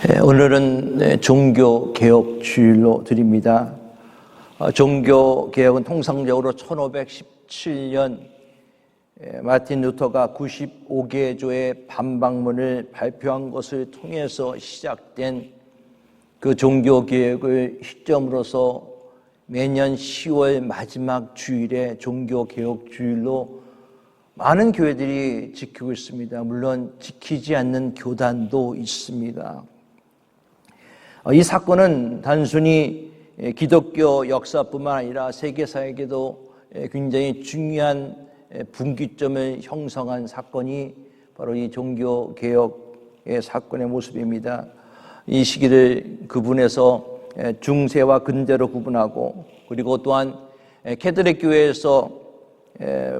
오늘은 종교개혁주일로 드립니다. 종교개혁은 통상적으로 1517년 마틴 루터가 95개조의 반박문을 발표한 것을 통해서 시작된 그 종교개혁을 시점으로서 매년 10월 마지막 주일에 종교개혁주일로 많은 교회들이 지키고 있습니다. 물론 지키지 않는 교단도 있습니다. 이 사건은 단순히 기독교 역사뿐만 아니라 세계사에게도 굉장히 중요한 분기점을 형성한 사건이 바로 이 종교개혁의 사건의 모습입니다. 이 시기를 구분해서 중세와 근대로 구분하고, 그리고 또한 캐톨릭 교회에서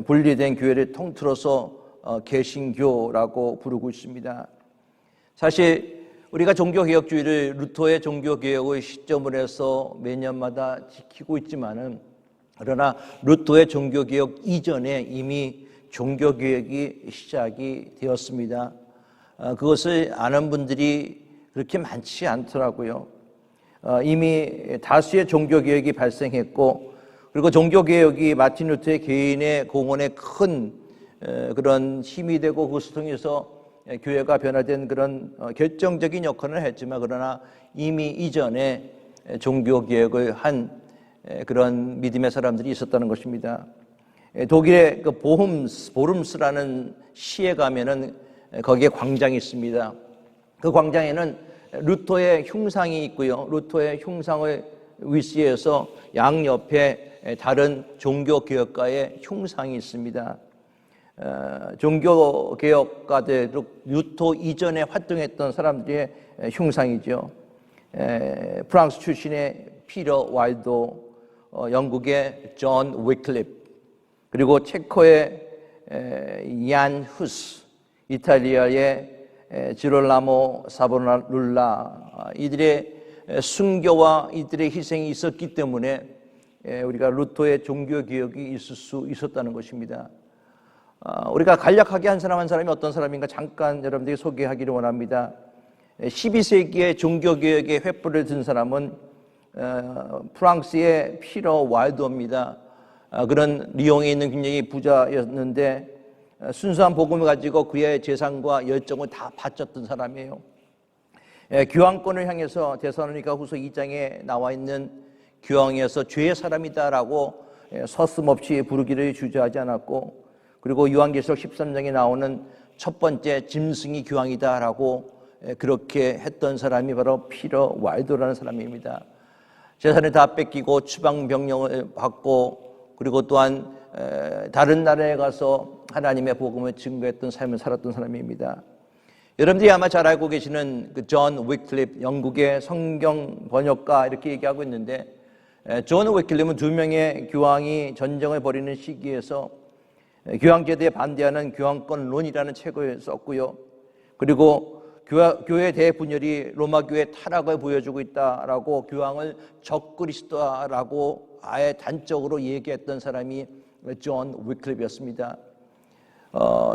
분리된 교회를 통틀어서 개신교라고 부르고 있습니다. 사실 우리가 종교개혁주의를 루터의 종교개혁의 시점으로 해서 매년마다 지키고 있지만은, 그러나 루터의 종교개혁 이전에 이미 종교개혁이 시작이 되었습니다. 그것을 아는 분들이 그렇게 많지 않더라고요. 이미 다수의 종교개혁이 발생했고, 그리고 종교개혁이 마틴 루터의 개인의 공헌에 큰 그런 힘이 되고, 그것을 통해서 교회가 변화된 그런 결정적인 역할을 했지만, 그러나 이미 이전에 종교개혁을 한 그런 믿음의 사람들이 있었다는 것입니다. 독일의 그 보름스라는 시에 가면은 거기에 광장이 있습니다. 그 광장에는 루터의 흉상이 있고요. 루터의 흉상을 위시해서 양옆에 다른 종교개혁가의 흉상이 있습니다. 종교개혁가들, 루터 이전에 활동했던 사람들의 흉상이죠. 프랑스 출신의 피터 와일도, 영국의 존 위클립, 그리고 체코의 얀 후스, 이탈리아의 지롤라모 사보나룰라, 이들의 순교와 이들의 희생이 있었기 때문에 우리가 루터의 종교개혁이 있을 수 있었다는 것입니다. 우리가 간략하게 한 사람 한 사람이 어떤 사람인가 잠깐 여러분들에게 소개하기를 원합니다. 12세기의 종교개혁의 횃불을 든 사람은 프랑스의 피터 와일더입니다. 그런 리옹에 있는 굉장히 부자였는데 순수한 복음을 가지고 그의 재산과 열정을 다 바쳤던 사람이에요. 교황권을 향해서 데살로니가 후서 2장에 나와 있는 교황에서 죄의 사람이다라고 서슴없이 부르기를 주저하지 않았고, 그리고 요한계시록 13장에 나오는 첫 번째 짐승이 교황이다라고 그렇게 했던 사람이 바로 피터 와일더라는 사람입니다. 재산을 다 뺏기고 추방병령을 받고, 그리고 또한 다른 나라에 가서 하나님의 복음을 증거했던 삶을 살았던 사람입니다. 여러분들이 아마 잘 알고 계시는 그 존 위클립, 영국의 성경 번역가, 이렇게 얘기하고 있는데, 존 위클립은 2명의 교황이 전쟁을 벌이는 시기에서 교황제도에 반대하는 교황권론이라는 책을 썼고요. 그리고 교회 대분열이 로마 교회의 타락을 보여주고 있다라고 교황을 적그리스도라고 아예 단적으로 얘기했던 사람이 존 위클립이었습니다.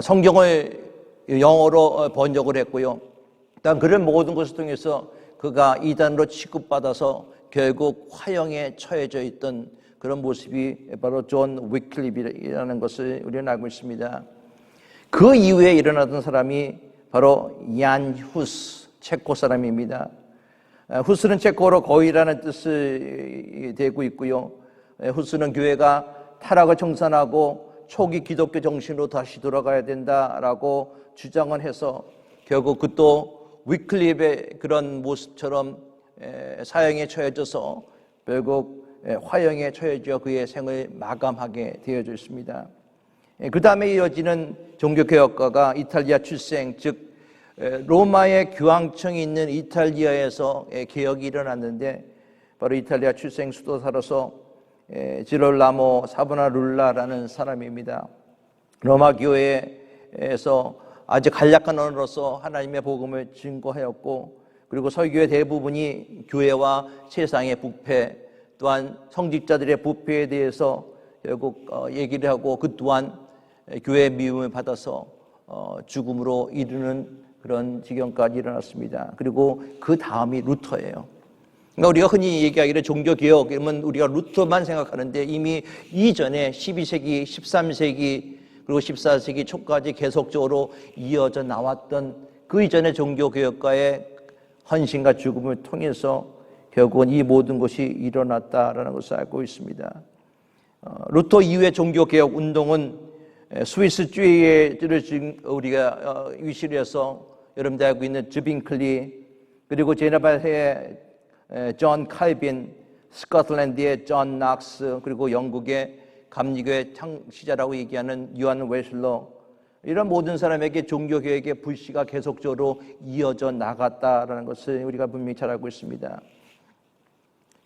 성경을 영어로 번역을 했고요. 일단 그런 모든 것을 통해서 그가 이단으로 취급받아서 결국 화형에 처해져 있던 그런 모습이 바로 존 위클립이라는 것을 우리는 알고 있습니다. 그 이후에 일어나던 사람이 바로 얀 후스, 체코 사람입니다. 후스는 체코어로 거의라는 뜻을 대고 있고요. 후스는 교회가 타락을 청산하고 초기 기독교 정신으로 다시 돌아가야 된다라고 주장을 해서 결국 그도 위클립의 그런 모습처럼 사형에 처해져서 결국 화형에 처해져 그의 생을 마감하게 되어져 있습니다. 그 다음에 이어지는 종교개혁가가 이탈리아 출생, 즉 로마의 교황청이 있는 이탈리아에서 개혁이 일어났는데, 바로 이탈리아 출생 수도사로서 지롤라모 사보나룰라라는 사람입니다. 로마 교회에서 아주 간략한 언어로서 하나님의 복음을 증거하였고, 그리고 설교의 대부분이 교회와 세상의 부패, 또한 성직자들의 부패에 대해서 결국 얘기를 하고, 그 또한 교회의 미움을 받아서 죽음으로 이르는 그런 지경까지 일어났습니다. 그리고 그 다음이 루터예요. 그러니까 우리가 흔히 얘기하기를 종교개혁 이러면 우리가 루터만 생각하는데 이미 이전에 12세기, 13세기 그리고 14세기 초까지 계속적으로 이어져 나왔던 그 이전의 종교개혁가의 헌신과 죽음을 통해서 결국은 이 모든 것이 일어났다라는 것을 알고 있습니다. 루터 이후의 종교개혁 운동은 스위스 주의를 지금 우리가 위시를 해서 여러분들 알고 있는 즈빙클리 그리고 제네바의 존 칼빈, 스코틀랜드의 존 낙스 그리고 영국의 감리교의 창시자라고 얘기하는 요한 웨슬러 이런 모든 사람에게 종교개혁의 불씨가 계속적으로 이어져 나갔다라는 것을 우리가 분명히 잘 알고 있습니다.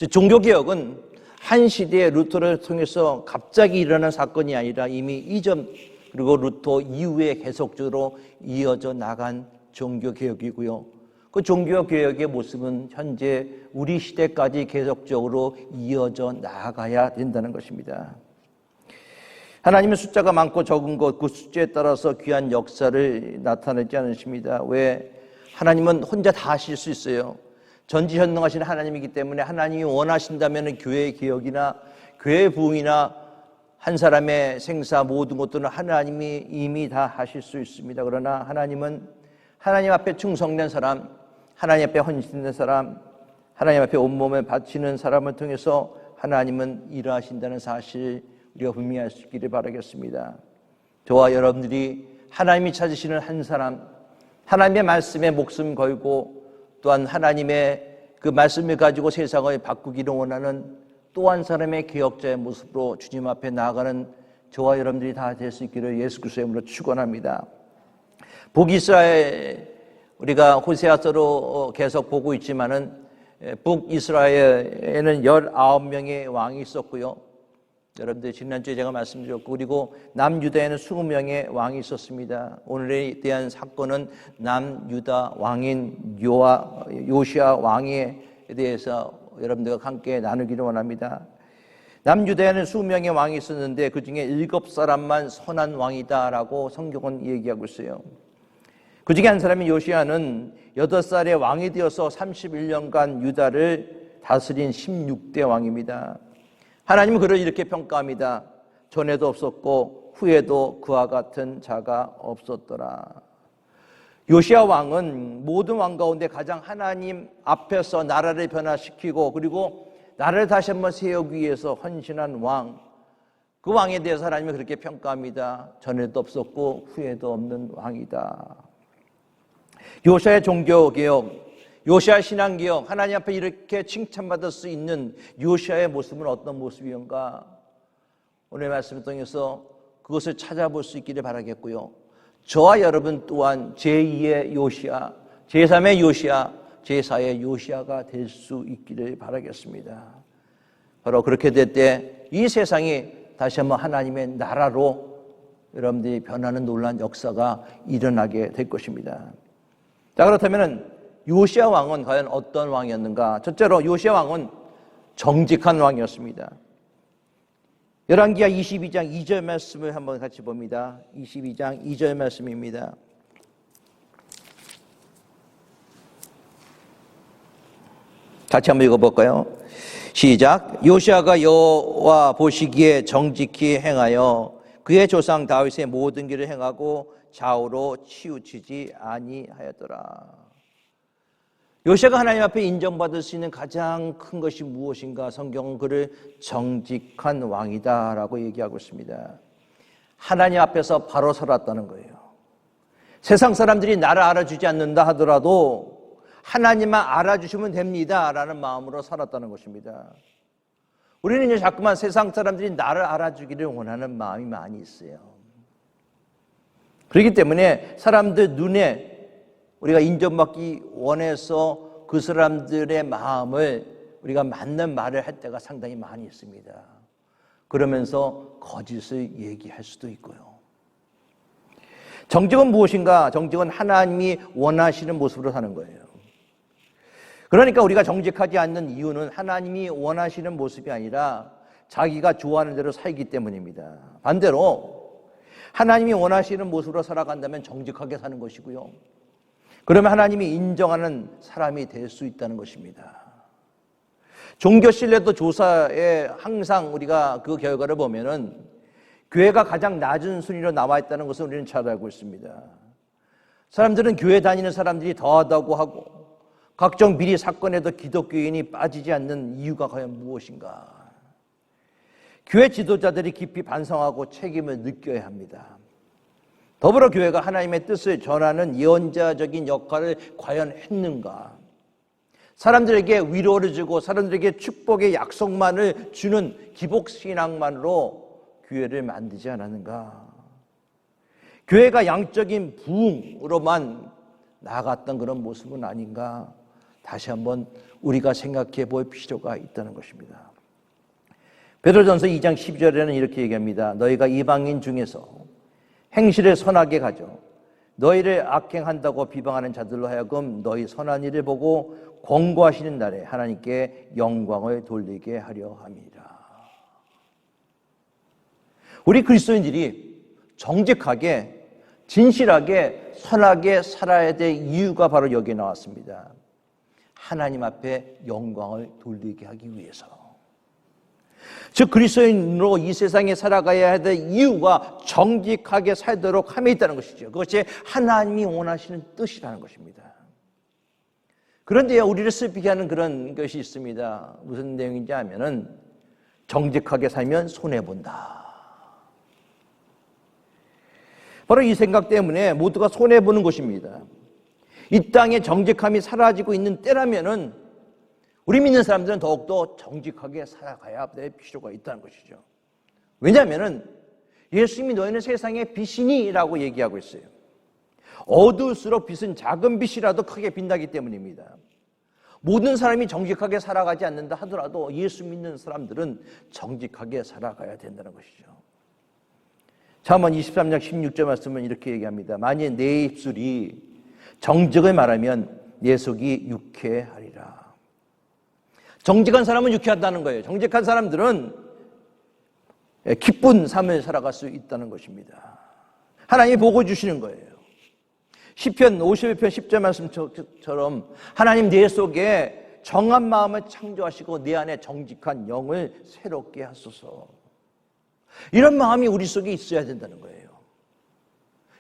종교개혁은 한 시대의 루터를 통해서 갑자기 일어난 사건이 아니라 이미 이전 그리고 루터 이후에 계속적으로 이어져 나간 종교개혁이고요. 그 종교개혁의 모습은 현재 우리 시대까지 계속적으로 이어져 나가야 된다는 것입니다. 하나님의 숫자가 많고 적은 것, 그 숫자에 따라서 귀한 역사를 나타내지 않으십니다. 왜? 하나님은 혼자 다 하실 수 있어요. 전지전능하신 하나님이기 때문에 하나님이 원하신다면 교회의 개혁이나 교회의 부흥이나 한 사람의 생사 모든 것들은 하나님이 이미 다 하실 수 있습니다. 그러나 하나님은 하나님 앞에 충성된 사람, 하나님 앞에 헌신된 사람, 하나님 앞에 온몸을 바치는 사람을 통해서 하나님은 일하신다는 사실 우리가 분명히 알 수 있기를 바라겠습니다. 저와 여러분들이 하나님이 찾으시는 한 사람, 하나님의 말씀에 목숨 걸고 또한 하나님의 그 말씀을 가지고 세상을 바꾸기를 원하는 또 한 사람의 개혁자의 모습으로 주님 앞에 나아가는 저와 여러분들이 다 될 수 있기를 예수 그리스도의 이름으로 축원합니다. 북이스라엘 우리가 호세아서로 계속 보고 있지만은 북이스라엘에는 19명의 왕이 있었고요. 여러분들 지난주에 제가 말씀드렸고 그리고 남유다에는 20명의 왕이 있었습니다. 오늘에 대한 사건은 남유다 왕인 요시야 왕에 대해서 여러분들과 함께 나누기를 원합니다. 남유다에는 20명의 왕이 있었는데 그 중에 7사람만 선한 왕이다라고 성경은 얘기하고 있어요. 그 중에 한 사람이 요시야는 8살에 왕이 되어서 31년간 유다를 다스린 16대 왕입니다. 하나님은 그를 이렇게 평가합니다. 전에도 없었고 후에도 그와 같은 자가 없었더라. 요시야 왕은 모든 왕 가운데 가장 하나님 앞에서 나라를 변화시키고 그리고 나라를 다시 한번 세우기 위해서 헌신한 왕, 그 왕에 대해서 하나님은 그렇게 평가합니다. 전에도 없었고 후에도 없는 왕이다. 요시야의 종교개혁, 요시야 신앙개혁, 하나님 앞에 이렇게 칭찬받을 수 있는 요시야의 모습은 어떤 모습이었는가? 오늘 말씀을 통해서 그것을 찾아볼 수 있기를 바라겠고요. 저와 여러분 또한 제2의 요시야, 제3의 요시야, 제4의 요시야가 될 수 있기를 바라겠습니다. 바로 그렇게 될 때 이 세상이 다시 한번 하나님의 나라로 여러분들이 변하는 놀라운 역사가 일어나게 될 것입니다. 자, 그렇다면 요시야 왕은 과연 어떤 왕이었는가? 첫째로 요시야 왕은 정직한 왕이었습니다. 열왕기하 22장 2절 말씀을 한번 같이 봅니다. 22장 2절 말씀입니다. 같이 한번 읽어볼까요? 시작. 요시야가 여호와 보시기에 정직히 행하여 그의 조상 다윗의 모든 길을 행하고 좌우로 치우치지 아니하였더라. 요시야가 하나님 앞에 인정받을 수 있는 가장 큰 것이 무엇인가? 성경은 그를 정직한 왕이다라고 얘기하고 있습니다. 하나님 앞에서 바로 살았다는 거예요. 세상 사람들이 나를 알아주지 않는다 하더라도 하나님만 알아주시면 됩니다라는 마음으로 살았다는 것입니다. 우리는 이제 자꾸만 세상 사람들이 나를 알아주기를 원하는 마음이 많이 있어요. 그렇기 때문에 사람들 눈에 우리가 인정받기 원해서 그 사람들의 마음을 우리가 맞는 말을 할 때가 상당히 많이 있습니다. 그러면서 거짓을 얘기할 수도 있고요. 정직은 무엇인가? 정직은 하나님이 원하시는 모습으로 사는 거예요. 그러니까 우리가 정직하지 않는 이유는 하나님이 원하시는 모습이 아니라 자기가 좋아하는 대로 살기 때문입니다. 반대로 하나님이 원하시는 모습으로 살아간다면 정직하게 사는 것이고요. 그러면 하나님이 인정하는 사람이 될 수 있다는 것입니다. 종교 신뢰도 조사에 항상 우리가 그 결과를 보면은 교회가 가장 낮은 순위로 나와 있다는 것을 우리는 잘 알고 있습니다. 사람들은 교회 다니는 사람들이 더하다고 하고 각종 비리 사건에도 기독교인이 빠지지 않는 이유가 과연 무엇인가? 교회 지도자들이 깊이 반성하고 책임을 느껴야 합니다. 더불어 교회가 하나님의 뜻을 전하는 예언자적인 역할을 과연 했는가? 사람들에게 위로를 주고 사람들에게 축복의 약속만을 주는 기복신앙만으로 교회를 만들지 않았는가? 교회가 양적인 부흥으로만 나아갔던 그런 모습은 아닌가? 다시 한번 우리가 생각해 볼 필요가 있다는 것입니다. 베드로전서 2장 12절에는 이렇게 얘기합니다. 너희가 이방인 중에서 행실을 선하게 가져 너희를 악행한다고 비방하는 자들로 하여금 너희 선한 일을 보고 권고하시는 날에 하나님께 영광을 돌리게 하려 함이라. 우리 그리스도인들이 정직하게 진실하게 선하게 살아야 될 이유가 바로 여기에 나왔습니다. 하나님 앞에 영광을 돌리게 하기 위해서. 즉 그리스도인으로 이 세상에 살아가야 될 이유가 정직하게 살도록 함에 있다는 것이죠. 그것이 하나님이 원하시는 뜻이라는 것입니다. 그런데요, 우리를 슬프게 하는 그런 것이 있습니다. 무슨 내용인지 하면은 정직하게 살면 손해본다. 바로 이 생각 때문에 모두가 손해보는 것입니다. 이 땅에 정직함이 사라지고 있는 때라면은 우리 믿는 사람들은 더욱더 정직하게 살아가야 될 필요가 있다는 것이죠. 왜냐하면 예수님이 너희는 세상의 빛이니라고 얘기하고 있어요. 어두울수록 빛은 작은 빛이라도 크게 빛나기 때문입니다. 모든 사람이 정직하게 살아가지 않는다 하더라도 예수 믿는 사람들은 정직하게 살아가야 된다는 것이죠. 잠언 23장 16절 말씀은 이렇게 얘기합니다. 만일 내 입술이 정직을 말하면 내 속이 유쾌하리라. 정직한 사람은 유쾌하다는 거예요. 정직한 사람들은 기쁜 삶을 살아갈 수 있다는 것입니다. 하나님이 복을 주시는 거예요. 시편 51편 10절 말씀처럼 하나님 내 속에 정한 마음을 창조하시고 내 안에 정직한 영을 새롭게 하소서. 이런 마음이 우리 속에 있어야 된다는 거예요.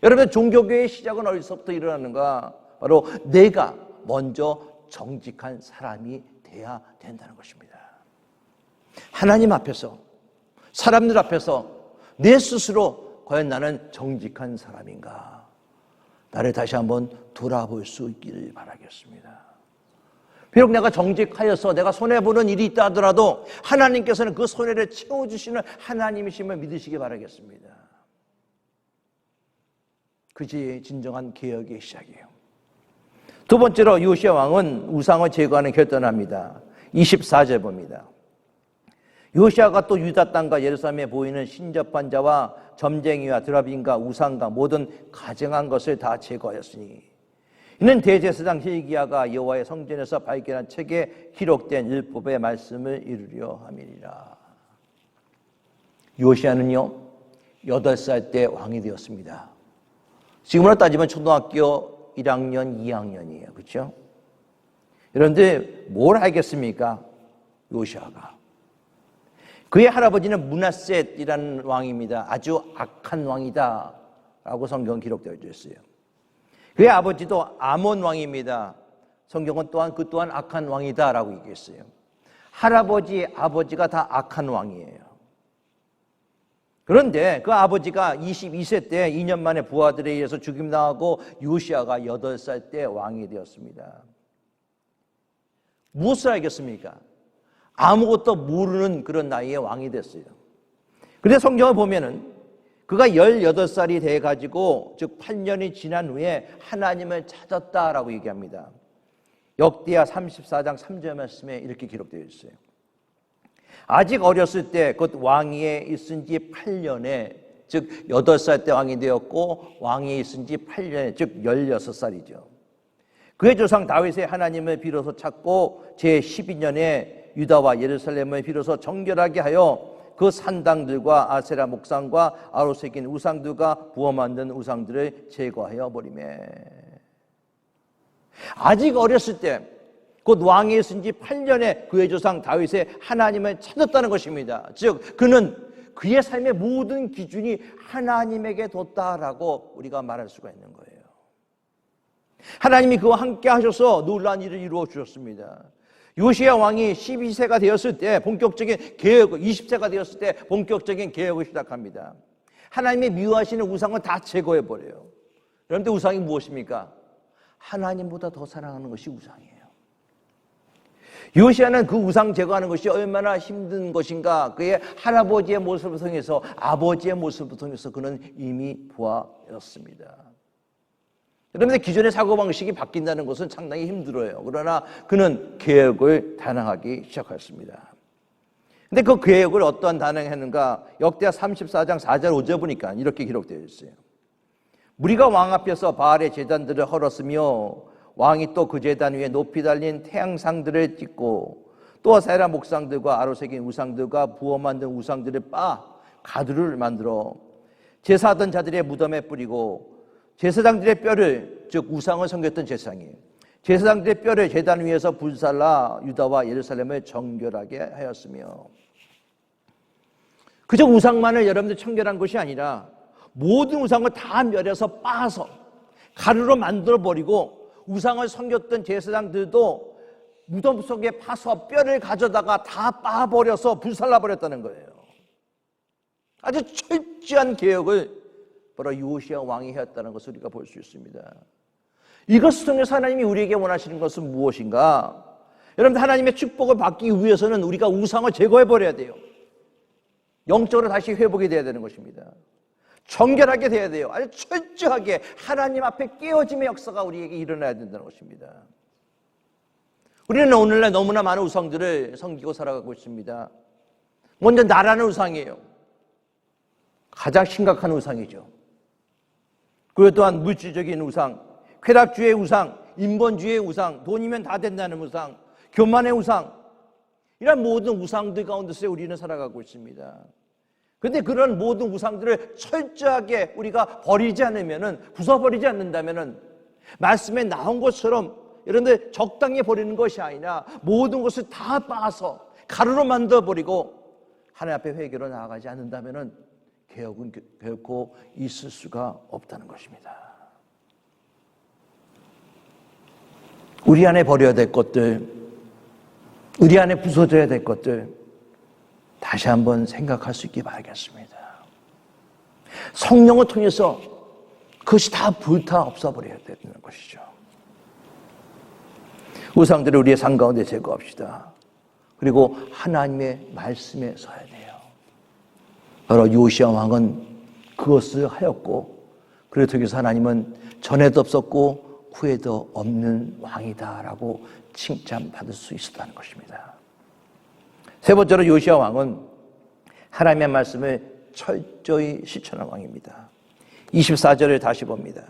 여러분, 종교교회의 시작은 어디서부터 일어나는가? 바로 내가 먼저 정직한 사람이 돼야 된다는 것입니다. 하나님 앞에서, 사람들 앞에서 내 스스로 과연 나는 정직한 사람인가? 나를 다시 한번 돌아볼 수 있기를 바라겠습니다. 비록 내가 정직하여서 내가 손해보는 일이 있다 하더라도 하나님께서는 그 손해를 채워주시는 하나님이심을 믿으시기 바라겠습니다. 그것이 진정한 개혁의 시작이에요. 두 번째로 요시야 왕은 우상을 제거하는 결단을 합니다. 24절 봅니다. 요시야가 또 유다 땅과 예루살렘에 보이는 신접한 자와 점쟁이와 드라빈과 우상과 모든 가증한 것을 다 제거하였으니 이는 대제사장 hil기야가 여호와의 성전에서 발견한 책에 기록된 율법의 말씀을 이루려 함이니라. 요시야는요 8살 때 왕이 되었습니다. 지금으로 따지면 초등학교 1학년, 2학년이에요. 그렇죠? 여러분들 뭘 알겠습니까? 요시야가. 그의 할아버지는 므낫셋이라는 왕입니다. 아주 악한 왕이다 라고 성경은 기록되어 있어요. 그의 아버지도 아몬 왕입니다. 성경은 또한 그 또한 악한 왕이다 라고 얘기했어요. 할아버지, 아버지가 다 악한 왕이에요. 그런데 그 아버지가 22세 때 2년 만에 부하들에 의해서 죽임당하고 요시야가 8살 때 왕이 되었습니다. 무엇을 알겠습니까? 아무것도 모르는 그런 나이에 왕이 됐어요. 그런데 성경을 보면은 그가 18살이 돼가지고 즉 8년이 지난 후에 하나님을 찾았다라고 얘기합니다. 역대하 34장 3절 말씀에 이렇게 기록되어 있어요. 아직 어렸을 때 곧 왕위에 있은 지 8년에 즉 8살 때 왕이 되었고 왕위에 있은 지 8년에 즉 16살이죠. 그의 조상 다윗의 하나님을 비로소 찾고 제12년에 유다와 예루살렘을 비로소 정결하게 하여 그 산당들과 아세라 목상과 아로 새긴 우상들과 부어 만든 우상들을 제거하여 버리매. 아직 어렸을 때 곧 왕이 있은 지 8년에 그의 조상 다윗의 하나님을 찾았다는 것입니다. 즉 그는 그의 삶의 모든 기준이 하나님에게 뒀다라고 우리가 말할 수가 있는 거예요. 하나님이 그와 함께 하셔서 놀라운 일을 이루어 주셨습니다. 요시야 왕이 12세가 되었을 때 본격적인 개혁, 20세가 되었을 때 본격적인 개혁을 시작합니다. 하나님이 미워하시는 우상은 다 제거해버려요. 그런데 우상이 무엇입니까? 하나님보다 더 사랑하는 것이 우상이에요. 요시야는 그 우상 제거하는 것이 얼마나 힘든 것인가, 그의 할아버지의 모습을 통해서, 아버지의 모습을 통해서 그는 이미 보아였습니다. 여러분들 기존의 사고방식이 바뀐다는 것은 상당히 힘들어요. 그러나 그는 개혁을 단행하기 시작했습니다. 근데 그 개혁을 어떠한 단행했는가? 역대하 34장 4절 5절 보니까 이렇게 기록되어 있어요. 무리가 왕 앞에서 바알의 제단들을 헐었으며 왕이 또 그 제단 위에 높이 달린 태양상들을 찍고 또 아세라 목상들과 아로 새긴 우상들과 부어 만든 우상들을 빻아 가두를 만들어 제사하던 자들의 무덤에 뿌리고 제사장들의 뼈를, 즉 우상을 섬겼던 제사장이에요, 제사장들의 뼈를 제단 위에서 불살라 유다와 예루살렘을 정결하게 하였으며, 그저 우상만을 여러분들 청결한 것이 아니라 모든 우상을 다 멸해서 빻아서 가루로 만들어버리고 우상을 섬겼던 제사장들도 무덤 속에 파서 뼈를 가져다가 다 빻아버려서 불살라버렸다는 거예요. 아주 철저한 개혁을 바로 요시야 왕이 해왔다는 것을 우리가 볼 수 있습니다. 이것을 통해서 하나님이 우리에게 원하시는 것은 무엇인가? 여러분들, 하나님의 축복을 받기 위해서는 우리가 우상을 제거해버려야 돼요. 영적으로 다시 회복이 돼야 되는 것입니다. 정결하게 돼야 돼요. 아주 철저하게 하나님 앞에 깨어짐의 역사가 우리에게 일어나야 된다는 것입니다. 우리는 오늘날 너무나 많은 우상들을 섬기고 살아가고 있습니다. 먼저 나라는 우상이에요. 가장 심각한 우상이죠. 그리고 또한 물질적인 우상, 쾌락주의 우상, 인본주의의 우상, 돈이면 다 된다는 우상, 교만의 우상, 이런 모든 우상들 가운데서 우리는 살아가고 있습니다. 그런데 그런 모든 우상들을 철저하게 우리가 버리지 않으면은, 부숴버리지 않는다면은, 말씀에 나온 것처럼 여러분들 적당히 버리는 것이 아니라 모든 것을 다 빻아서 가루로 만들어버리고 하나님 앞에 회개로 나아가지 않는다면은 개혁은 결코 있을 수가 없다는 것입니다. 우리 안에 버려야 될 것들, 우리 안에 부서져야 될 것들 다시 한번 생각할 수 있게 바라겠습니다. 성령을 통해서 그것이 다 불타 없어버려야 되는 것이죠. 우상들을 우리의 삶 가운데 제거합시다. 그리고 하나님의 말씀에 서야 돼요. 바로 요시야 왕은 그것을 하였고, 그래서 여기서 하나님은 전에도 없었고 후에도 없는 왕이다라고 칭찬받을 수 있었다는 것입니다. 세 번째로 요시야 왕은 하나님의 말씀을 철저히 실천한 왕입니다. 24절을 다시 봅니다.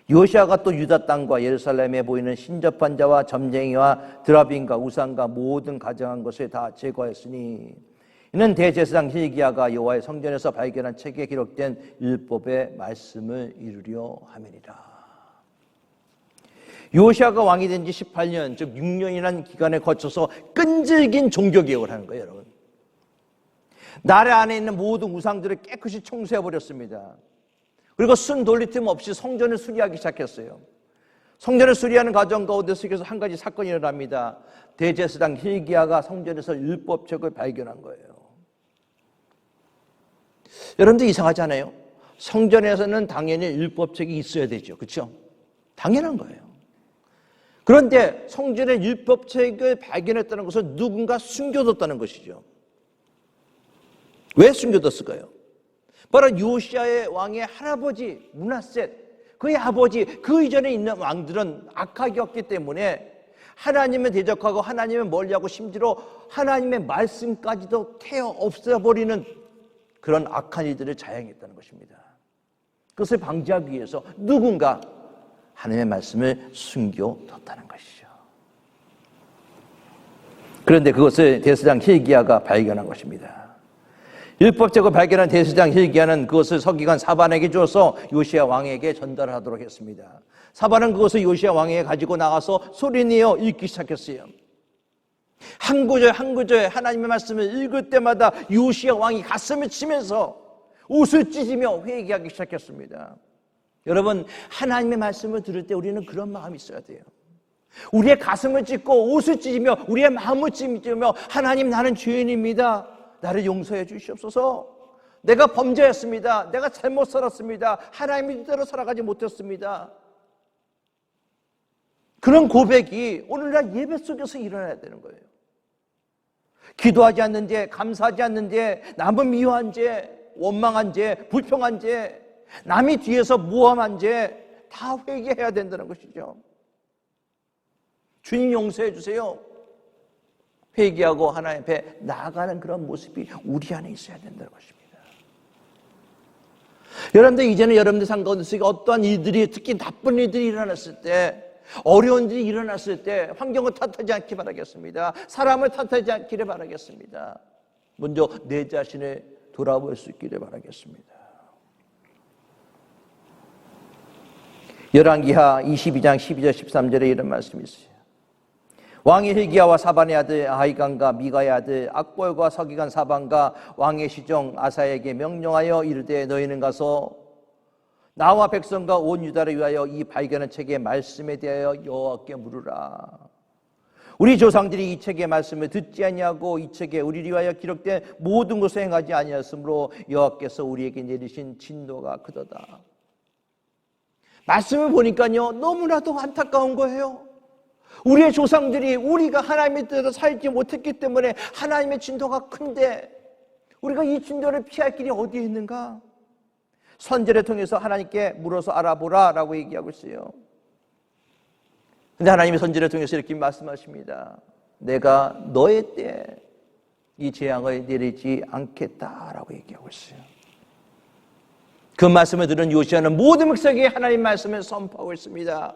요시야가 또 유다 땅과 예루살렘에 보이는 신접한 자와 점쟁이와 드라빈과 우상과 모든 가증한 것을 다 제거했으니 이는 대제사장 hil기야가 여호와의 성전에서 발견한 책에 기록된 율법의 말씀을 이루려 함이니라. 요시야가 왕이 된 지 18년, 즉 6년이라는 기간에 거쳐서 끈질긴 종교개혁을 하는 거예요, 여러분. 나라 안에 있는 모든 우상들을 깨끗이 청소해버렸습니다. 그리고 순 돌릴 틈 없이 성전을 수리하기 시작했어요. 성전을 수리하는 과정 가운데서 한 가지 사건이 일어납니다. 대제사장 hil기야가 성전에서 율법책을 발견한 거예요. 여러분들 이상하지 않아요? 성전에서는 당연히 율법책이 있어야 되죠. 그렇죠? 당연한 거예요. 그런데 성전의 율법책을 발견했다는 것은 누군가 숨겨뒀다는 것이죠. 왜 숨겨뒀을까요? 바로 요시야의 왕의 할아버지 므낫셋, 그의 아버지, 그 이전에 있는 왕들은 악하였기 때문에 하나님을 대적하고 하나님을 멀리하고 심지어 하나님의 말씀까지도 태워 없애버리는 그런 악한 일들을 자행했다는 것입니다. 그것을 방지하기 위해서 누군가 하나님의 말씀을 숨겨뒀다는 것이죠. 그런데 그것을 대제사장 hil기야가 발견한 것입니다. 율법책을 발견한 대제사장 hil기야는 그것을 서기관 사반에게 주어서 요시야 왕에게 전달하도록 했습니다. 사반은 그것을 요시야 왕에게 가지고 나가서 소리내어 읽기 시작했어요. 한 구절 한 구절 하나님의 말씀을 읽을 때마다 요시야 왕이 가슴을 치면서 옷을 찢으며 회개하기 시작했습니다. 여러분, 하나님의 말씀을 들을 때 우리는 그런 마음이 있어야 돼요. 우리의 가슴을 찢고 옷을 찢으며 우리의 마음을 찢으며 하나님, 나는 죄인입니다. 나를 용서해 주시옵소서. 내가 범죄했습니다. 내가 잘못 살았습니다. 하나님의 뜻대로 살아가지 못했습니다. 그런 고백이 오늘날 예배 속에서 일어나야 되는 거예요. 기도하지 않는 죄, 감사하지 않는 죄, 남은 미워한 죄, 원망한 죄, 불평한 죄, 남이 뒤에서 모함한 죄 다 회개해야 된다는 것이죠. 주님 용서해 주세요. 회개하고 하나님 앞에 나아가는 그런 모습이 우리 안에 있어야 된다는 것입니다. 여러분들, 이제는 여러분들 삶 가운데 어떠한 일들이, 특히 나쁜 일들이 일어났을 때, 어려운 일이 일어났을 때 환경을 탓하지 않기 바라겠습니다. 사람을 탓하지 않기를 바라겠습니다. 먼저 내 자신을 돌아볼 수 있기를 바라겠습니다. 열왕기하 22장 12절 13절에 이런 말씀이 있어요. 왕이 hil기야와 사반의 아들 아히감과 미가의 아들 악볼과 서기관 사반과 왕의 시종 아사에게 명령하여 이르되, 너희는 가서 나와 백성과 온 유다를 위하여 이 발견한 책의 말씀에 대하여 여호와께 물으라. 우리 조상들이 이 책의 말씀을 듣지 아니하고 이 책에 우리를 위하여 기록된 모든 것을 행하지 아니하였으므로 여호와께서 우리에게 내리신 진노가 크도다. 말씀을 보니까요, 너무나도 안타까운 거예요. 우리의 조상들이 우리가 하나님의 뜻대로 살지 못했기 때문에 하나님의 진노가 큰데 우리가 이 진노를 피할 길이 어디에 있는가? 선지를 통해서 하나님께 물어서 알아보라 라고 얘기하고 있어요. 근데 하나님이 선지를 통해서 이렇게 말씀하십니다. 내가 너의 때에 이 재앙을 내리지 않겠다라고 얘기하고 있어요. 그 말씀을 들은 요시야는 모든 백성에게 하나님의 말씀을 선포하고 있습니다.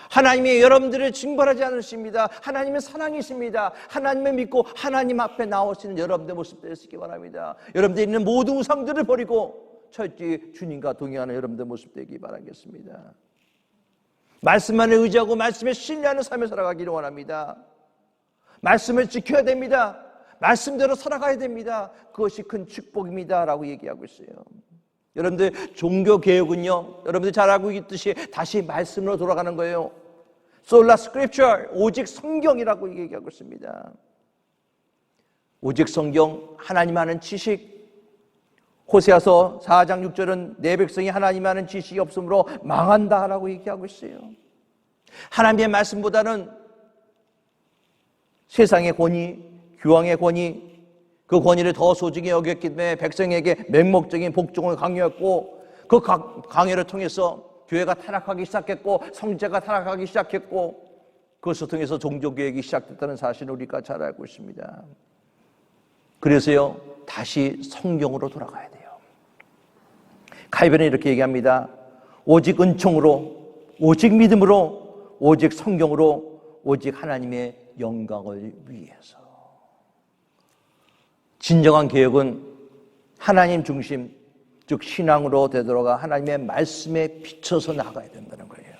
하나님이 여러분들을 징벌하지 않으십니다. 하나님은 사랑이십니다. 하나님을 믿고 하나님 앞에 나오시는 여러분들의 모습 되시기 바랍니다. 여러분들이 있는 모든 우상들을 버리고 철저히 주님과 동행하는 여러분들의 모습 되기 바라겠습니다. 말씀만을 의지하고 말씀에 신뢰하는 삶을 살아가기를 원합니다. 말씀을 지켜야 됩니다. 말씀대로 살아가야 됩니다. 그것이 큰 축복입니다 라고 얘기하고 있어요. 여러분들, 종교개혁은요, 여러분들 잘 알고 있듯이 다시 말씀으로 돌아가는 거예요. Sola Scripture, 오직 성경이라고 얘기하고 있습니다. 오직 성경, 하나님 아는 지식. 호세아서 4장 6절은 내 백성이 하나님 아는 지식이 없으므로 망한다라고 얘기하고 있어요. 하나님의 말씀보다는 세상의 권위, 교황의 권위, 그 권위를 더 소중히 여겼기 때문에 백성에게 맹목적인 복종을 강요했고, 그 강요를 통해서 교회가 타락하기 시작했고, 성제가 타락하기 시작했고, 그것을 통해서 종교개혁이 시작됐다는 사실을 우리가 잘 알고 있습니다. 그래서요, 다시 성경으로 돌아가야 돼요. 칼빈은 이렇게 얘기합니다. 오직 은총으로, 오직 믿음으로, 오직 성경으로, 오직 하나님의 영광을 위해서. 진정한 개혁은 하나님 중심, 즉 신앙으로 되돌아가 하나님의 말씀에 비춰서 나가야 된다는 거예요.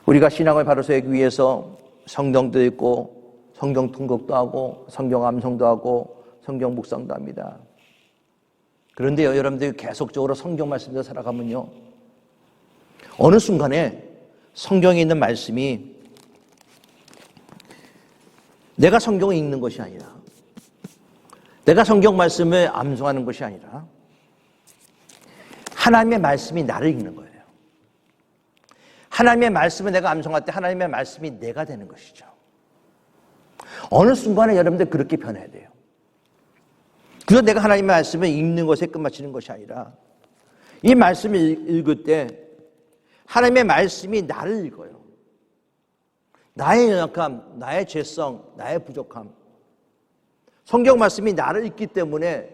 우리가 신앙을 바로 세우기 위해서 성경도 읽고 성경 통독도 하고 성경 암송도 하고 성경 묵상도 합니다. 그런데요, 여러분들이 계속적으로 성경 말씀대로 살아가면요, 어느 순간에 성경에 있는 말씀이 내가 성경을 읽는 것이 아니라, 내가 성경 말씀을 암송하는 것이 아니라 하나님의 말씀이 나를 읽는 거예요. 하나님의 말씀을 내가 암송할 때 하나님의 말씀이 내가 되는 것이죠. 어느 순간에 여러분들 그렇게 변해야 돼요. 그래서 내가 하나님의 말씀을 읽는 것에 끝마치는 것이 아니라 이 말씀을 읽을 때 하나님의 말씀이 나를 읽어요. 나의 연약함, 나의 죄성, 나의 부족함. 성경 말씀이 나를 읽기 때문에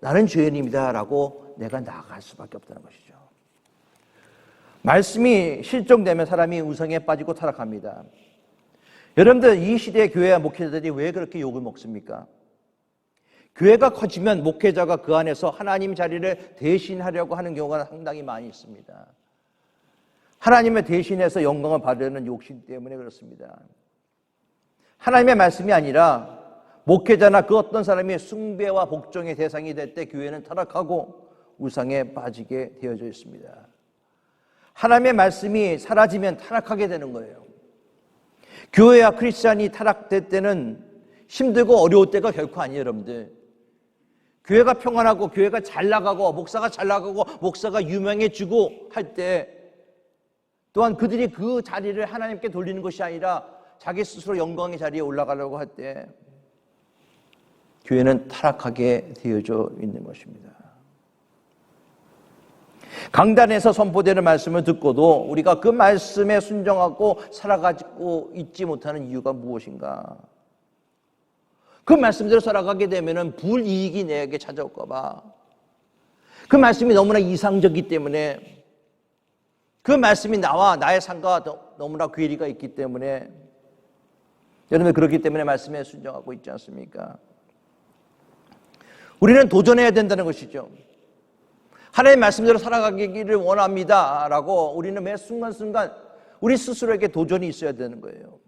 나는 죄인입니다 라고 내가 나아갈 수밖에 없다는 것이죠. 말씀이 실종되면 사람이 우상에 빠지고 타락합니다. 여러분들, 이 시대의 교회와 목회자들이 왜 그렇게 욕을 먹습니까? 교회가 커지면 목회자가 그 안에서 하나님 자리를 대신하려고 하는 경우가 상당히 많이 있습니다. 하나님을 대신해서 영광을 받으려는 욕심 때문에 그렇습니다. 하나님의 말씀이 아니라 목회자나 그 어떤 사람이 숭배와 복종의 대상이 될 때 교회는 타락하고 우상에 빠지게 되어져 있습니다. 하나님의 말씀이 사라지면 타락하게 되는 거예요. 교회와 크리스찬이 타락될 때는 힘들고 어려울 때가 결코 아니에요, 여러분들. 교회가 평안하고 교회가 잘 나가고 목사가 잘 나가고 목사가 유명해지고 할 때 또한 그들이 그 자리를 하나님께 돌리는 것이 아니라 자기 스스로 영광의 자리에 올라가려고 할 때 교회는 타락하게 되어져 있는 것입니다. 강단에서 선포되는 말씀을 듣고도 우리가 그 말씀에 순종하고 살아가고 있지 못하는 이유가 무엇인가? 그 말씀대로 살아가게 되면 불이익이 내게 찾아올까 봐. 그 말씀이 너무나 이상적이기 때문에, 그 말씀이 나와 나의 삶과 너무나 괴리가 있기 때문에, 여러분 그렇기 때문에 말씀에 순종하고 있지 않습니까? 우리는 도전해야 된다는 것이죠. 하나님의 말씀대로 살아가기를 원합니다 라고 우리는 매 순간순간 우리 스스로에게 도전이 있어야 되는 거예요.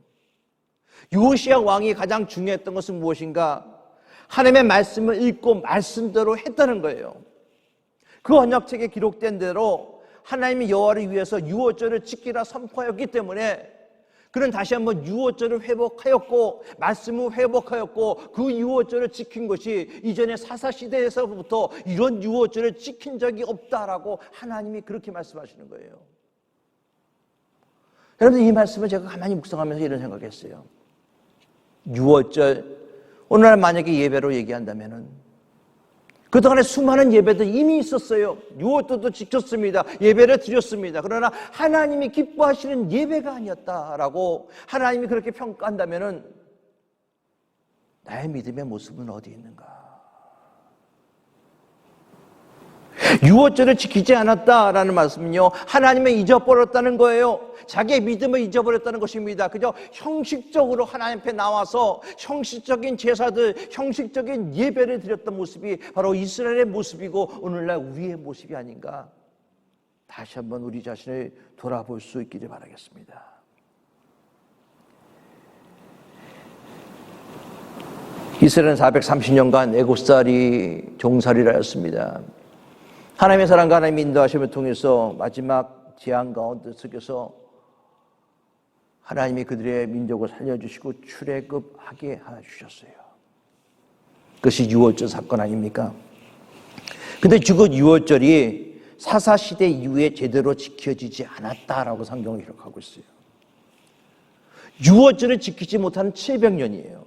요시야 왕이 가장 중요했던 것은 무엇인가? 하나님의 말씀을 읽고 말씀대로 했다는 거예요. 그 언약책에 기록된 대로 하나님이 여호와를 위해서 유월절을 지키라 선포하였기 때문에 그는 다시 한번 유월절을 회복하였고 말씀을 회복하였고 그 유월절을 지킨 것이 이전의 사사시대에서부터 이런 유월절을 지킨 적이 없다라고 하나님이 그렇게 말씀하시는 거예요. 여러분 이 말씀을 제가 가만히 묵상하면서 이런 생각했어요. 유월절 오늘날 만약에 예배로 얘기한다면은 그동안에 수많은 예배들 이미 있었어요. 유월절도 지켰습니다. 예배를 드렸습니다. 그러나 하나님이 기뻐하시는 예배가 아니었다라고 하나님이 그렇게 평가한다면은 나의 믿음의 모습은 어디 있는가? 유월절을 지키지 않았다라는 말씀은요, 하나님을 잊어버렸다는 거예요. 자기의 믿음을 잊어버렸다는 것입니다. 그저 형식적으로 하나님 앞에 나와서 형식적인 제사들, 형식적인 예배를 드렸던 모습이 바로 이스라엘의 모습이고 오늘날 우리의 모습이 아닌가. 다시 한번 우리 자신을 돌아볼 수 있기를 바라겠습니다. 이스라엘은 430년간 애국살이 종살이를 하였습니다. 하나님의 사랑과 하나님의 인도하심을 통해서 마지막 재앙 가운데 속에서 하나님이 그들의 민족을 살려주시고 출애굽하게 해주셨어요. 그것이 유월절 사건 아닙니까? 근데 그 유월절이 사사시대 이후에 제대로 지켜지지 않았다라고 성경을 기록하고 있어요. 유월절을 지키지 못한 700년이에요.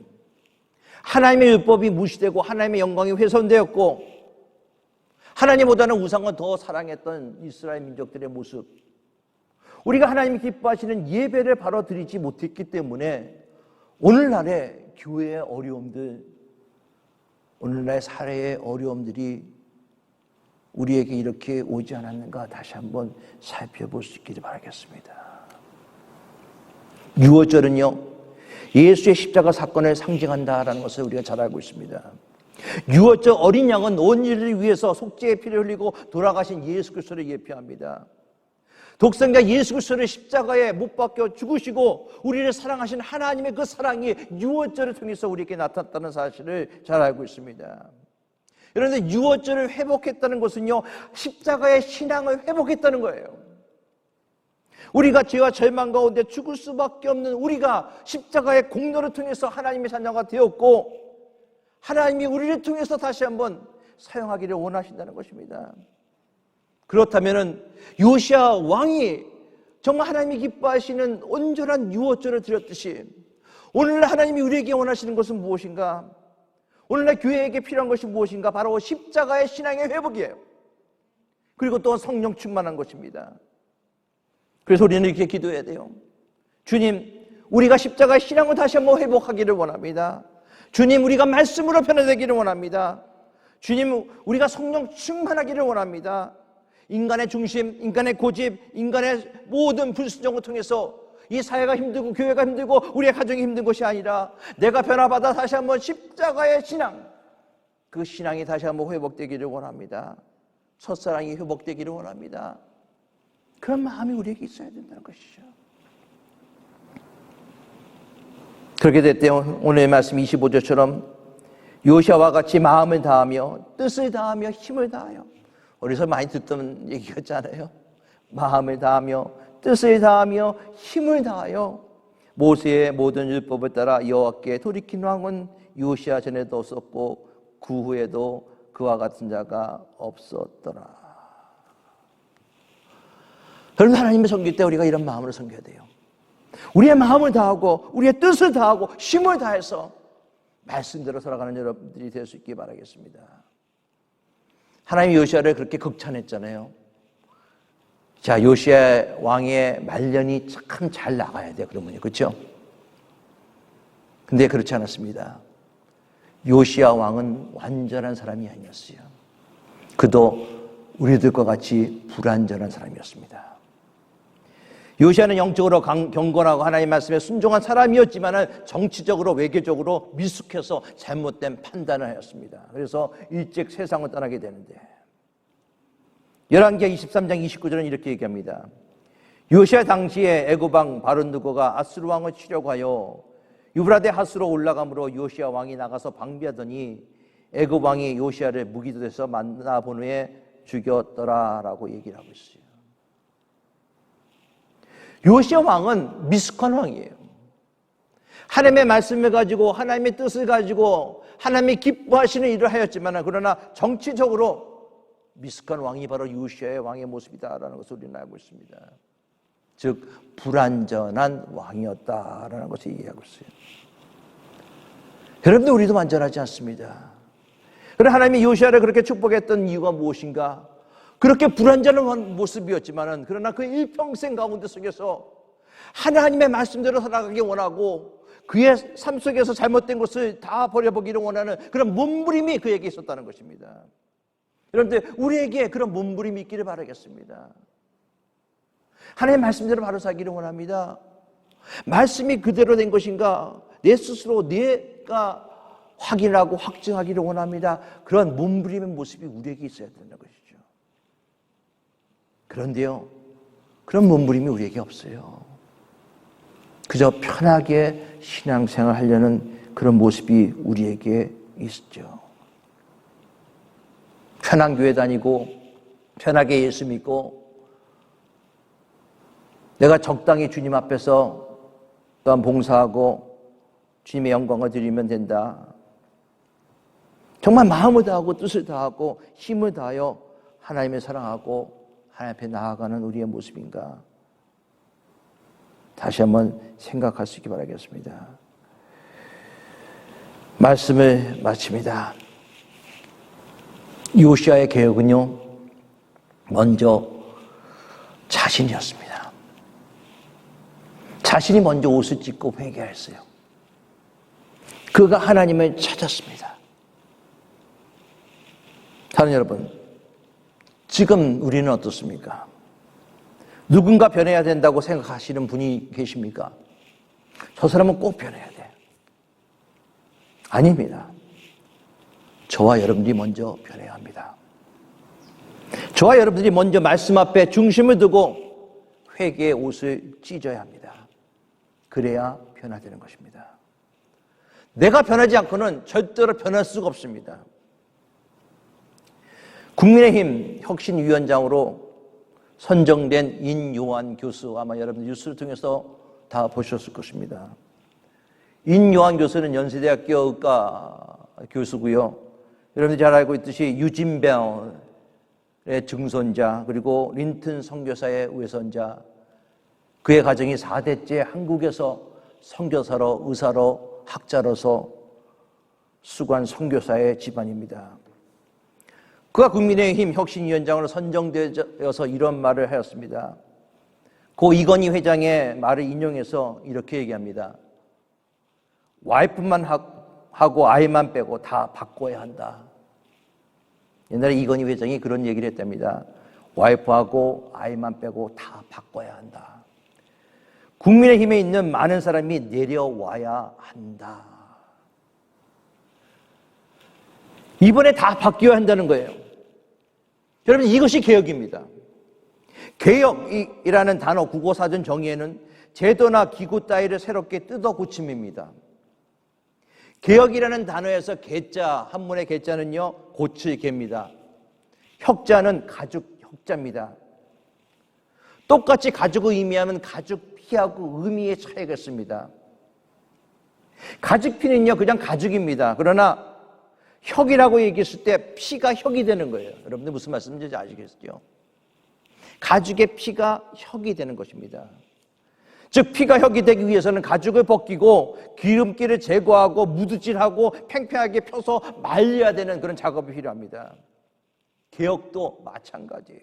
하나님의 율법이 무시되고 하나님의 영광이 훼손되었고 하나님보다는 우상을 더 사랑했던 이스라엘 민족들의 모습, 우리가 하나님이 기뻐하시는 예배를 바로 드리지 못했기 때문에 오늘날의 교회의 어려움들, 오늘날의 사회의 어려움들이 우리에게 이렇게 오지 않았는가 다시 한번 살펴볼 수 있기를 바라겠습니다. 유월절은요, 예수의 십자가 사건을 상징한다라는 것을 우리가 잘 알고 있습니다. 유월절 어린 양은 온 인류를 위해서 속죄의 피를 흘리고 돌아가신 예수 그리스도를 예표합니다. 독생자 예수 그리스도를 십자가에 못 박혀 죽으시고 우리를 사랑하신 하나님의 그 사랑이 유월절을 통해서 우리에게 나타났다는 사실을 잘 알고 있습니다. 그런데 유월절을 회복했다는 것은요, 십자가의 신앙을 회복했다는 거예요. 우리가 죄와 절망 가운데 죽을 수밖에 없는 우리가 십자가의 공로를 통해서 하나님의 자녀가 되었고 하나님이 우리를 통해서 다시 한번 사용하기를 원하신다는 것입니다. 그렇다면 요시야 왕이 정말 하나님이 기뻐하시는 온전한 유월절을 드렸듯이 오늘날 하나님이 우리에게 원하시는 것은 무엇인가? 오늘날 교회에게 필요한 것이 무엇인가? 바로 십자가의 신앙의 회복이에요. 그리고 또 성령 충만한 것입니다. 그래서 우리는 이렇게 기도해야 돼요. 주님, 우리가 십자가의 신앙을 다시 한번 회복하기를 원합니다. 주님, 우리가 말씀으로 변화되기를 원합니다. 주님, 우리가 성령 충만하기를 원합니다. 인간의 중심, 인간의 고집, 인간의 모든 불순종을 통해서 이 사회가 힘들고 교회가 힘들고 우리의 가정이 힘든 것이 아니라 내가 변화받아 다시 한번 십자가의 신앙, 그 신앙이 다시 한번 회복되기를 원합니다. 첫사랑이 회복되기를 원합니다. 그런 마음이 우리에게 있어야 된다는 것이죠. 그렇게 될 때 오늘의 말씀 25절처럼 요시아와 같이 마음을 다하며 뜻을 다하며 힘을 다하여, 어디서 많이 듣던 얘기였잖아요. 마음을 다하며 뜻을 다하며 힘을 다하여 모세의 모든 율법을 따라 여호와께 돌이킨 왕은 요시아 전에도 없었고 그 후에도 그와 같은 자가 없었더라. 여러분, 하나님을 섬길 때 우리가 이런 마음으로 섬겨야 돼요. 우리의 마음을 다하고 우리의 뜻을 다하고 힘을 다해서 말씀대로 살아가는 여러분들이 될 수 있기 바라겠습니다. 하나님이 요시아를 그렇게 극찬했잖아요. 자, 요시아 왕의 말년이 참 잘 나가야 돼요. 그러면요, 그렇죠? 근데 그렇지 않았습니다. 요시아 왕은 완전한 사람이 아니었어요. 그도 우리들과 같이 불완전한 사람이었습니다. 요시아는 영적으로 경건하고 하나님 말씀에 순종한 사람이었지만 정치적으로 외교적으로 미숙해서 잘못된 판단을 하였습니다. 그래서 일찍 세상을 떠나게 되는데, 열왕기하 23장 29절은 이렇게 얘기합니다. 요시아 당시에 애굽 왕 바른누고가 아수르 왕을 치려고 하여 유브라데 하수로 올라가므로 요시아 왕이 나가서 방비하더니 애굽 왕이 요시아를 무기도에서 만나본 후에 죽였더라라고 얘기를 하고 있어요. 요시아 왕은 미숙한 왕이에요. 하나님의 말씀을 가지고 하나님의 뜻을 가지고 하나님이 기뻐하시는 일을 하였지만, 그러나 정치적으로 미숙한 왕이 바로 요시아의 왕의 모습이다라는 것을 우리는 알고 있습니다. 즉 불완전한 왕이었다라는 것을 얘기하고 있어요. 여러분들, 우리도 완전하지 않습니다. 그러나 하나님이 요시아를 그렇게 축복했던 이유가 무엇인가? 그렇게 불완전한 모습이었지만, 그러나 그 일평생 가운데 속에서 하나님의 말씀대로 살아가기 원하고 그의 삶 속에서 잘못된 것을 다 버려보기를 원하는 그런 몸부림이 그에게 있었다는 것입니다. 여러분들, 우리에게 그런 몸부림이 있기를 바라겠습니다. 하나님의 말씀대로 바로 살기를 원합니다. 말씀이 그대로 된 것인가 내 스스로 내가 확인하고 확증하기를 원합니다. 그런 몸부림의 모습이 우리에게 있어야 된다는 것이죠. 그런데요, 그런 몸부림이 우리에게 없어요. 그저 편하게 신앙생활 하려는 그런 모습이 우리에게 있죠. 편한 교회 다니고 편하게 예수 믿고 내가 적당히 주님 앞에서 또한 봉사하고 주님의 영광을 드리면 된다. 정말 마음을 다하고 뜻을 다하고 힘을 다하여 하나님을 사랑하고 하나님 앞에 나아가는 우리의 모습인가? 다시 한번 생각할 수 있기 바라겠습니다. 말씀을 마칩니다. 요시아의 개혁은요, 먼저 자신이었습니다. 자신이 먼저 옷을 찢고 회개했어요. 그가 하나님을 찾았습니다. 사랑하는 여러분, 지금 우리는 어떻습니까? 누군가 변해야 된다고 생각하시는 분이 계십니까? 저 사람은 꼭 변해야 돼. 아닙니다. 저와 여러분들이 먼저 변해야 합니다. 저와 여러분들이 먼저 말씀 앞에 중심을 두고 회개의 옷을 찢어야 합니다. 그래야 변화되는 것입니다. 내가 변하지 않고는 절대로 변할 수가 없습니다. 국민의힘 혁신위원장으로 선정된 인요한 교수, 아마 여러분 뉴스를 통해서 다 보셨을 것입니다. 인요한 교수는 연세대학교 의과 교수고요. 여러분들이 잘 알고 있듯이 유진벨의 증손자, 그리고 린튼 선교사의 외손자, 그의 가정이 4대째 한국에서 선교사로, 의사로, 학자로서 수고한 선교사의 집안입니다. 그가 국민의힘 혁신위원장으로 선정되어서 이런 말을 하였습니다. 고 이건희 회장의 말을 인용해서 이렇게 얘기합니다. 와이프만 하고 아이만 빼고 다 바꿔야 한다. 옛날에 이건희 회장이 그런 얘기를 했답니다. 와이프하고 아이만 빼고 다 바꿔야 한다. 국민의힘에 있는 많은 사람이 내려와야 한다. 이번에 다 바뀌어야 한다는 거예요. 여러분, 이것이 개혁입니다. 개혁이라는 단어 국어사전 정의에는 제도나 기구 따위를 새롭게 뜯어 고침입니다. 개혁이라는 단어에서 개자, 한문의 개자는요, 고칠 개입니다. 혁자는 가죽 혁자입니다. 똑같이 가죽을 의미하면 가죽 피하고 의미의 차이가 있습니다. 가죽 피는요, 그냥 가죽입니다. 그러나 혁이라고 얘기했을 때 피가 혁이 되는 거예요. 여러분들 무슨 말씀인지 아시겠죠? 가죽의 피가 혁이 되는 것입니다. 즉 피가 혁이 되기 위해서는 가죽을 벗기고 기름기를 제거하고 무드질하고 팽팽하게 펴서 말려야 되는 그런 작업이 필요합니다. 개혁도 마찬가지예요.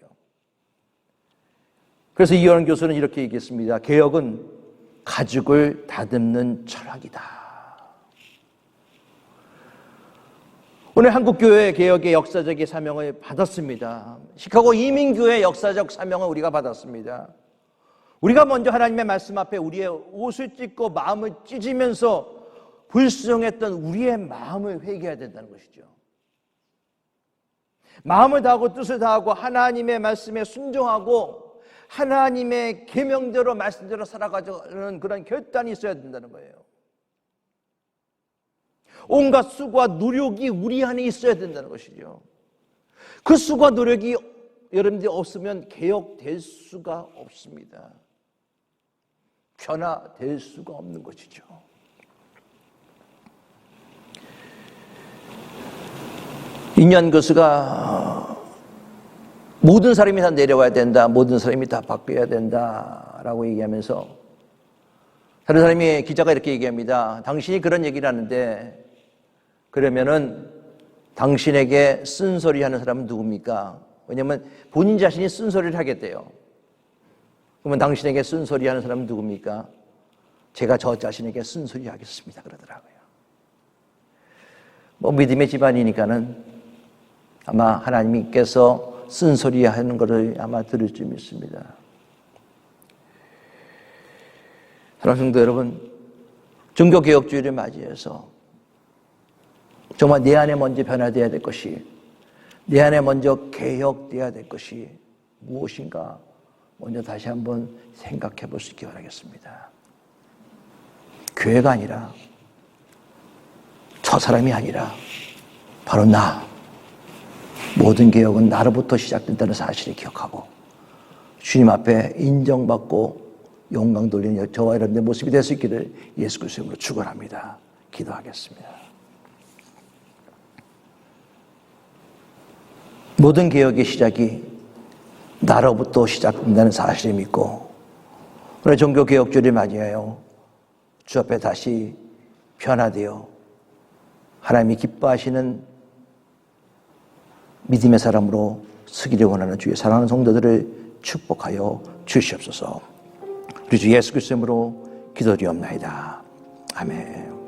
그래서 이현원 교수는 이렇게 얘기했습니다. 개혁은 가죽을 다듬는 철학이다. 오늘 한국교회 개혁의 역사적인 사명을 받았습니다. 시카고 이민교회의 역사적 사명을 우리가 받았습니다. 우리가 먼저 하나님의 말씀 앞에 우리의 옷을 찢고 마음을 찢으면서 불순종했던 우리의 마음을 회개해야 된다는 것이죠. 마음을 다하고 뜻을 다하고 하나님의 말씀에 순종하고 하나님의 계명대로 말씀대로 살아가는 그런 결단이 있어야 된다는 거예요. 온갖 수고와 노력이 우리 안에 있어야 된다는 것이죠. 그 수고와 노력이 여러분들이 없으면 개혁될 수가 없습니다. 변화될 수가 없는 것이죠. 인연 교수가 모든 사람이 다 내려와야 된다, 모든 사람이 다 바뀌어야 된다라고 얘기하면서 다른 사람이 기자가 이렇게 얘기합니다. 당신이 그런 얘기를 하는데 그러면은 당신에게 쓴소리 하는 사람은 누굽니까? 왜냐하면 본인 자신이 쓴소리를 하겠대요. 그러면 당신에게 쓴소리 하는 사람은 누굽니까? 제가 저 자신에게 쓴소리 하겠습니다. 그러더라고요. 뭐 믿음의 집안이니까는 아마 하나님께서 쓴소리 하는 것을 아마 들을 줄 믿습니다. 사랑하는 성도 여러분, 종교개혁주의를 맞이해서 정말 내 안에 먼저 변화되어야 될 것이, 내 안에 먼저 개혁되어야 될 것이 무엇인가 먼저 다시 한번 생각해 볼 수 있기 바라겠습니다. 교회가 아니라, 저 사람이 아니라 바로 나, 모든 개혁은 나로부터 시작된다는 사실을 기억하고 주님 앞에 인정받고 영광 돌리는 저와 여러분의 모습이 될 수 있기를 예수 그리스도의 이름으로 축원합니다. 기도하겠습니다. 모든 개혁의 시작이 나로부터 시작된다는 사실을 믿고 오늘 종교개혁주의를 맞이하여 주 앞에 다시 변화되어 하나님이 기뻐하시는 믿음의 사람으로 서기를 원하는 주의 사랑하는 성도들을 축복하여 주시옵소서. 우리 주 예수 그리스도의 이름으로 기도드리옵나이다. 아멘.